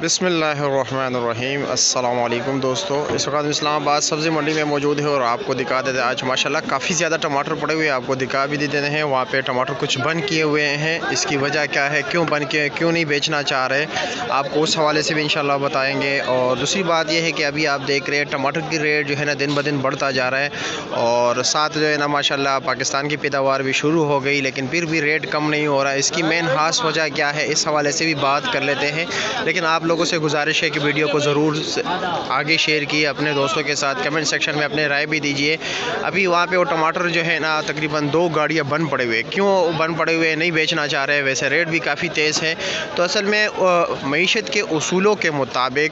बिस्मिल्लाहिर्रहमानिर्रहीम। अस्सलाम वालेकुम दोस्तों, इस वक्त हम इस्लामाबाद सब्ज़ी मंडी में मौजूद है और आपको दिखा देते हैं आज माशाल्लाह काफ़ी ज़्यादा टमाटर पड़े हुए हैं। आपको दिखा भी देते हैं वहाँ पे टमाटर कुछ बंद किए हुए हैं। इसकी वजह क्या है, क्यों बंद किए, क्यों नहीं बेचना चाह रहे, आपको उस हवाले से भी इंशाल्लाह बताएँगे। और दूसरी बात यह है कि अभी आप देख रहे हैं टमाटर की रेट जो है ना दिन ब दिन बढ़ता जा रहा है और साथ जो है ना माशाल्लाह पाकिस्तान की पैदावार भी शुरू हो गई, लेकिन फिर भी रेट कम नहीं हो रहा है। इसकी मेन खास वजह क्या है, इस हवाले से भी बात कर लेते हैं। लेकिन आप लोगों से गुजारिश है कि वीडियो को ज़रूर आगे शेयर किए अपने दोस्तों के साथ, कमेंट सेक्शन में अपने राय भी दीजिए। अभी वहाँ पे वो टमाटर जो है ना तकरीबन 2 गाड़ियाँ बंद पड़े हुए, क्यों बंद पड़े हुए, नहीं बेचना चाह रहे, वैसे रेट भी काफ़ी तेज़ है। तो असल में मईशत के उसूलों के मुताबिक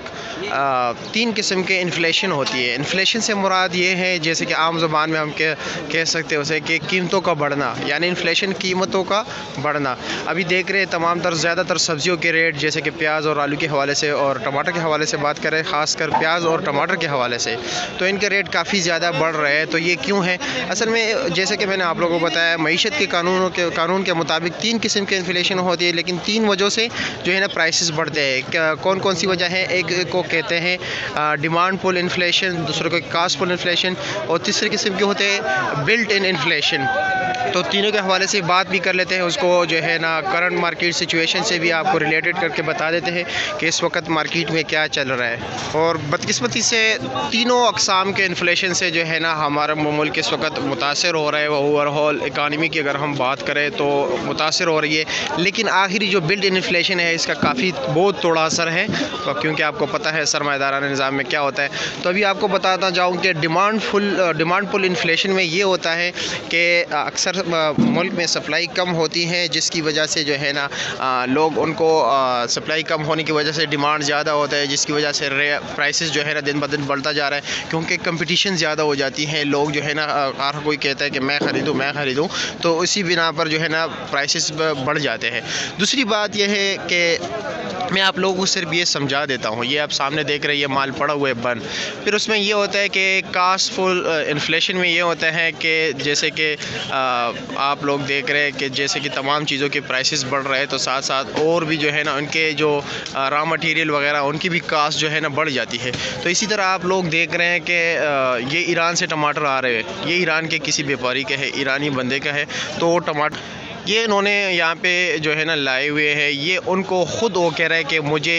3 किस्म के इन्फ्लेशन होती है। इन्फ्लेशन से मुराद ये है, जैसे कि आम ज़बान में हम कह सकते हैं उसे, कि कीमतों का बढ़ना, यानी इन्फ्लेशन कीमतों का बढ़ना। अभी देख रहे हैं तमाम ज़्यादातर सब्जियों के रेट, जैसे कि प्याज और आलू के हवाले से और टमाटर के हवाले से बात करें, ख़ासकर प्याज और टमाटर के हवाले से, तो इनके रेट काफ़ी ज़्यादा बढ़ रहे हैं। तो ये क्यों है? असल में जैसे कि मैंने आप लोगों को बताया, मईशत के कानून के मुताबिक 3 किस्म के इन्फ्लेशन होती है, लेकिन 3 वजहों से जो है ना प्राइसेस बढ़ते हैं। कौन कौन सी वजह है? एक को कहते हैं डिमांड पुल इन्फ्लेशन, दूसरे को कास्ट पुल इन्फ्लेशन और तीसरे किस्म के होते हैं बिल्ट इन इन्फ्लेशन। तो तीनों के हवाले से बात भी कर लेते हैं, उसको जो है ना करंट मार्केट सिचुएशन से भी आपको रिलेटेड करके बता देते हैं कि इस वक्त मार्केट में क्या चल रहा है। और बदकिस्मती से तीनों अक़साम के इन्फ्लेशन से जो है ना हमारा मुल्क इस वक्त मुतासर हो रहा है। ओवरऑल इकानमी की अगर हम बात करें तो मुतासर हो रही है, लेकिन आखिरी जो बिल्ट इन इन्फ्लेशन है इसका बहुत थोड़ा असर है, क्योंकि आपको पता है सरमायादाराना निज़ाम में क्या होता है। तो अभी आपको बताता जाऊँ कि डिमांड पुल इन्फ्लेशन में ये होता है कि अक्सर मुल्क में सप्लाई कम होती है, जिसकी वजह से जो है ना लोग उनको सप्लाई कम होने की वजह से डिमांड ज़्यादा होता है, जिसकी वजह से प्राइसेस जो है ना दिन ब दिन बढ़ता जा रहा है, क्योंकि कंपटीशन ज़्यादा हो जाती है। लोग जो है ना हर कोई कहता है कि मैं ख़रीदूँ, तो इसी बिना पर जो है ना प्राइसेस बढ़ जाते हैं। दूसरी बात यह है कि मैं आप लोगों को सिर्फ ये समझा देता हूँ, ये आप सामने देख रहे हैं ये माल पड़ा हुआ है बंद। फिर उसमें ये होता है कि कास्ट फुल इन्फ्लेशन में ये होता है कि जैसे कि आप लोग देख रहे हैं कि जैसे कि तमाम चीज़ों के प्राइसेस बढ़ रहे हैं, तो साथ साथ और भी जो है ना उनके जो रॉ मटेरियल वगैरह उनकी भी कास्ट जो है ना बढ़ जाती है। तो इसी तरह आप लोग देख रहे हैं कि ये ईरान से टमाटर आ रहे हैं, ये ईरान के किसी व्यापारी का है, ईरानी बंदे का है। तो टमाटर ये इन्होंने यहाँ पे जो है ना लाए हुए हैं, ये उनको ख़ुद वो कह रहा है कि मुझे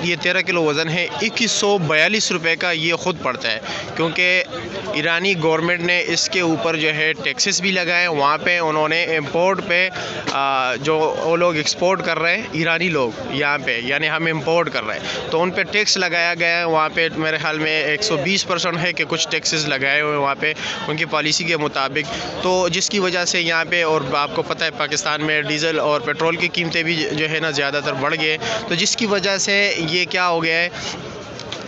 ये 13 किलो वज़न है, 2142 रुपये का ये ख़ुद पड़ता है, क्योंकि ईरानी गवर्नमेंट ने इसके ऊपर जो है टैक्सेस भी लगाए। वहाँ पे उन्होंने इंपोर्ट पे जो वो लोग एक्सपोर्ट कर रहे हैं, ईरानी लोग यहाँ पे, यानी हम इंपोर्ट कर रहे हैं, तो उन पे टैक्स लगाया गया है। वहाँ पे मेरे ख्याल में 120% है कि कुछ टैक्सेस लगाए हुए हैं वहाँ पे उनकी पॉलिसी के मुताबिक। तो जिसकी वजह से यहाँ पे, और आपको पता है पाकिस्तान में डीज़ल और पेट्रोल की कीमतें भी जो है ना ज़्यादातर बढ़ गए, तो जिसकी वजह से ये क्या हो गया है,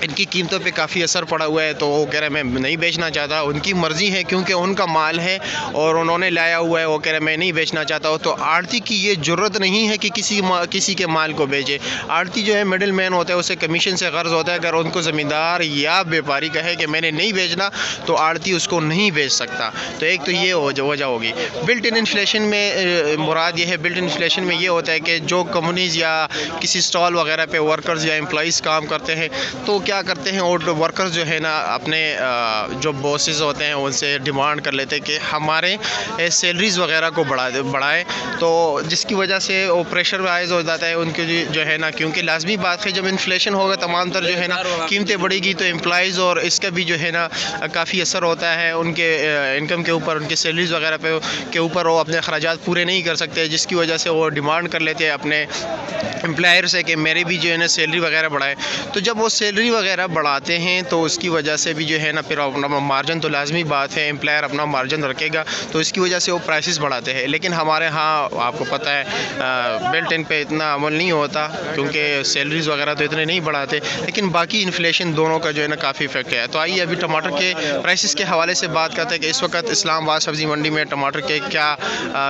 इनकी कीमतों पे काफ़ी असर पड़ा हुआ है। तो वो कह रहे हैं मैं नहीं बेचना चाहता, उनकी मर्ज़ी है क्योंकि उनका माल है और उन्होंने लाया हुआ है। वो कह रहे हैं मैं नहीं बेचना चाहता हूँ। तो आड़ती की ये ज़रूरत नहीं है कि किसी के माल को बेचे। आड़ती जो है मिडिल मैन होता है, उसे कमीशन से गर्ज होता है। अगर उनको ज़मींदार या व्यापारी कहे कि मैंने नहीं बेचना, तो आड़ती उसको नहीं बेच सकता। तो एक तो ये वजह होगी। बिल्ट इन इन्फ्लेशन में मुराद ये है, बिल्ट इन इन्फ्लेशन में ये होता है कि जो कंपनीज़ या किसी स्टॉल वगैरह पे वर्कर्स या एम्प्लॉइज़ काम करते हैं, तो क्या करते हैं और वर्कर्स जो है ना अपने जो बॉसेस होते हैं उनसे डिमांड कर लेते हैं कि हमारे सैलरीज़ वगैरह को बढ़ाएं। तो जिसकी वजह से वो प्रेशर वाइज हो जाता है उनके जो है ना, क्योंकि लाजमी बात है जब इन्फ्लेशन होगा तमाम तर जो है ना कीमतें बढ़ेगी, तो एम्प्लॉइज़ और इसका भी जो है ना काफ़ी असर होता है उनके इनकम के ऊपर, उनके सैलरीज़ वगैरह के ऊपर। वो अपने अखराजात पूरे नहीं कर सकते, जिसकी वजह से वो डिमांड कर लेते हैं अपने एम्प्लॉयर से कि मेरी भी जो है ना सैलरी वगैरह बढ़ाए। तो जब वो सैलरी वगैरह बढ़ाते हैं तो उसकी वजह से भी जो है ना फिर अपना मार्जिन, तो लाजमी बात है एम्प्लॉयर अपना मार्जिन रखेगा, तो इसकी वजह से वो प्राइसेस बढ़ाते हैं। लेकिन हमारे यहाँ आपको पता है बिल्ट इन पे इतना अमल नहीं होता, क्योंकि सैलरीज़ वगैरह तो इतने नहीं बढ़ाते, लेकिन बाकी इन्फ्लेशन दोनों का जो है ना काफ़ी इफेक्ट है। तो आइए अभी टमाटर के प्राइसेस के हवाले से बात करते हैं कि इस वक्त इस्लामाबाद सब्ज़ी मंडी में टमाटर के क्या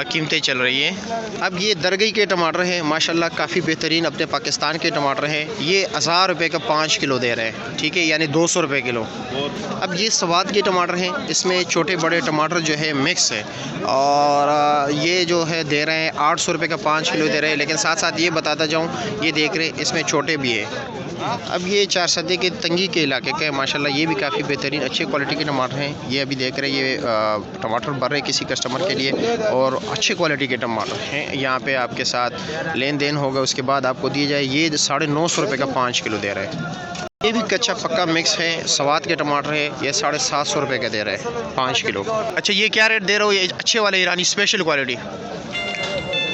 कीमतें चल रही हैं। अब ये दरगई के टमाटर हैं, माशाल्लाह काफ़ी बेहतरीन अपने पाकिस्तान के टमाटर हैं। ये 1000 रुपये का 5 किलो दे रहे हैं। रहे हैं, ठीक है, यानी 200 रुपये किलो। अब ये स्वाद के टमाटर हैं, इसमें छोटे बड़े टमाटर जो है मिक्स है, और ये जो है दे रहे हैं 800 रुपये का 5 किलो दे रहे हैं। लेकिन साथ साथ ये बताता जाऊँ, ये देख रहे हैं इसमें छोटे भी है। अब ये 4 सदे के तंगी के इलाके का माशाल्लाह, ये भी काफ़ी बेहतरीन अच्छे क्वालिटी के टमाटर हैं। ये अभी देख रहे हैं, ये टमाटर भर रहे किसी कस्टमर के लिए, और अच्छे क्वालिटी के टमाटर हैं। यहाँ पे आपके साथ लेन देन होगा, उसके बाद आपको दिए जाए। ये 950 रुपये का 5 किलो दे रहे हैं। ये भी कच्चा पक्का मिक्स है, स्वाद के टमाटर है। ये 750 रुपये का दे रहे हैं 5 किलो। अच्छा, ये क्या रेट दे रहे हो? ये अच्छे वाले ईरानी स्पेशल क्वालिटी,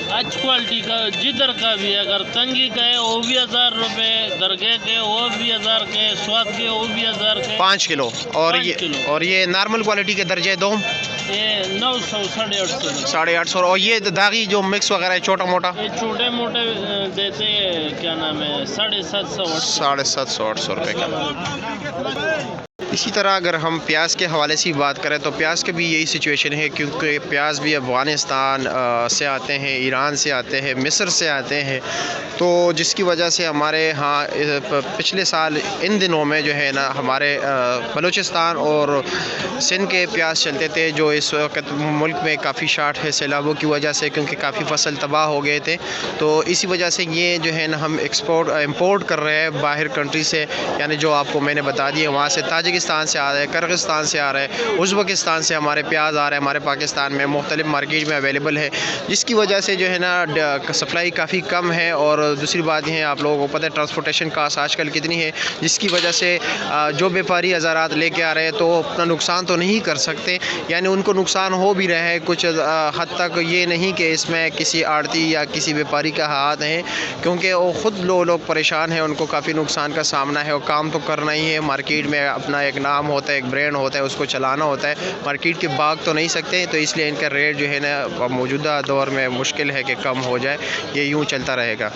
अच्छी क्वालिटी का जिधर का भी है, अगर तंगी का है वो भी 1000 रुपये, दरगे के वो भी 1000 के, स्वाद के वो भी 1000 के 5 किलो। और 5 किलो। और ये नॉर्मल क्वालिटी के दर्जे दो, ये 900 850 850। और ये दागी जो मिक्स वगैरह है छोटा मोटा, ये छोटे मोटे देते हैं, क्या नाम है, 750 750 800 रुपये का। इसी तरह अगर हम प्याज के हवाले से बात करें तो प्याज के भी यही सिचुएशन है, क्योंकि प्याज भी अफ़गानिस्तान से आते हैं, ईरान से आते हैं, मिस्र से आते हैं, तो जिसकी वजह से हमारे यहाँ पिछले साल इन दिनों में जो है ना, हमारे बलूचिस्तान और सिंध के प्याज चलते थे, जो इस वक्त मुल्क में काफ़ी शार्ट है सैलाबों की वजह से, क्योंकि काफ़ी फसल तबाह हो गए थे। तो इसी वजह से ये जो है ना, हम इम्पोर्ट कर रहे हैं बाहर कंट्री से, यानी जो आपको मैंने बता दिया, वहाँ से ताजिकिस्तान से आ रहे हैं, किर्गिस्तान से आ रहे हैं, उज़्बेकिस्तान से हमारे प्याज आ रहे हैं हमारे पाकिस्तान में, मुख्तलिफ मार्केट में अवेलेबल है, जिसकी वजह से जो है ना सप्लाई काफ़ी कम है। और दूसरी बात यह है, आप लोगों को पता है ट्रांसपोर्टेशन कास्ट आजकल कितनी है, जिसकी वजह से जो व्यापारी हज़ारात लेके आ रहे हैं तो अपना नुकसान तो नहीं कर सकते, यानी उनको नुकसान हो भी रहा है कुछ हद तक। ये नहीं कि इसमें किसी आड़ती या किसी व्यापारी का हाथ है, क्योंकि वो ख़ुद लोग परेशान हैं, उनको काफ़ी नुकसान का सामना है। और काम तो करना ही है, मार्केट में अपना एक नाम होता है, एक ब्रांड होता है, उसको चलाना होता है, मार्केट के भाग तो नहीं सकते। तो इसलिए इनका रेट जो है ना मौजूदा दौर में मुश्किल है कि कम हो जाए, ये यूँ चलता रहेगा।